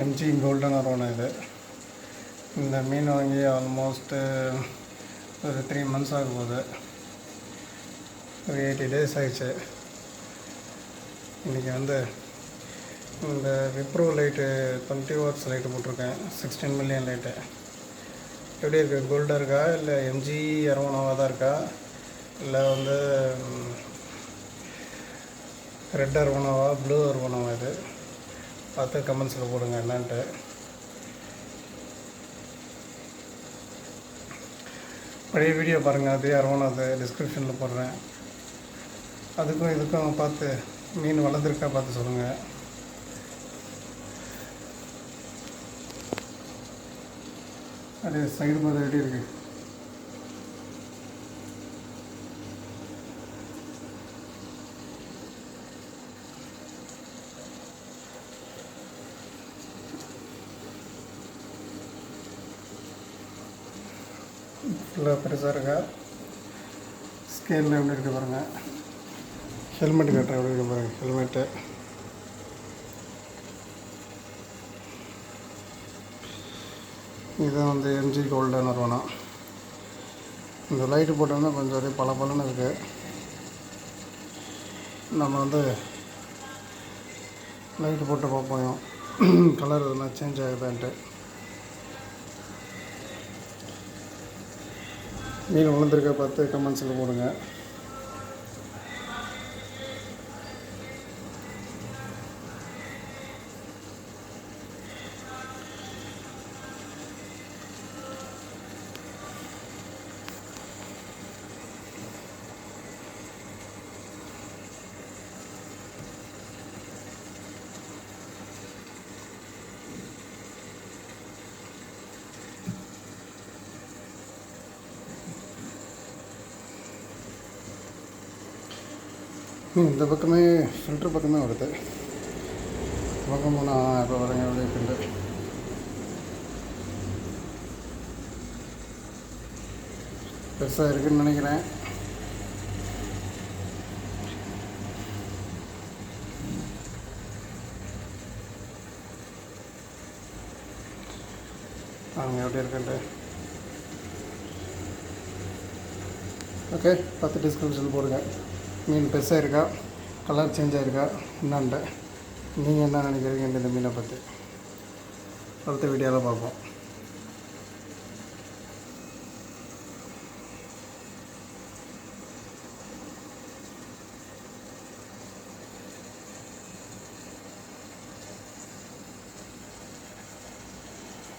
MG golden arowana இது. இந்த மீன் வாங்கி ஆல்மோஸ்ட்டு ஒரு 3 months ஆக போகுது. ஒரு 80 days ஆகிடுச்சு. இன்றைக்கி இந்த விப்ரோ லைட்டு 20 watts லைட்டு போட்டிருக்கேன். 16 million லைட்டு. எப்படி இருக்குது? கோல்டாக இருக்கா இல்லை எம்ஜி அரோனாவாக தான் இருக்கா இல்லை ரெட் அரோனாவா ப்ளூ அரோனாவா? இது பார்த்து கமெண்ட்ஸில் போடுங்க என்னான்ட்டு. பழைய வீடியோ பாருங்கள், அதே அரோனா அது டிஸ்கிரிப்ஷனில் போடுறேன். அதுக்கும் இதுக்கும் பார்த்து மீன் வளர்ந்துருக்கா பார்த்து சொல்லுங்கள். அது சைடு பார்த்து எப்படி இருக்குது? ஃபுல்லாக பெருசாக இருக்கா? ஸ்கேலில் எப்படி இருக்குது பாருங்கள். ஹெல்மெட் கட்டுற எப்படி இருக்குது பாருங்கள். ஹெல்மெட்டு இதுதான் எம்ஜி கோல்டன் அரோனா. இந்த லைட்டு போட்டோம்னா கொஞ்சம் அப்படியே பளபளன்னு இருக்குது. நம்ம லைட்டு போட்டு பார்ப்போம் கலர் இதெல்லாம் சேஞ்ச் ஆகுதான்ட்டு. மீன் வளர்ந்துருக்க பார்த்து கமெண்ட்ஸில் போடுங்க. இந்த பக்கமே ஃபில்ட்ரு பக்கமே வருது. பக்கம் போனால் இப்போ வரேங்க அப்படியே ஃபில்ட்ரு பெருசாக இருக்குதுன்னு நினைக்கிறேன். அவங்க எப்படி இருக்குன்ட்டு ஓகே பார்த்து டிஸ்கிரிப்ஷன் போடுங்க. மீன் பெருசாக இருக்கா, கலர் சேஞ்ச் ஆகிருக்கா என்னான்ட்டு நீங்கள் என்ன நினைக்கிறீங்க இந்த மீனை பற்றி அடுத்த வீடியோவில் பார்ப்போம்.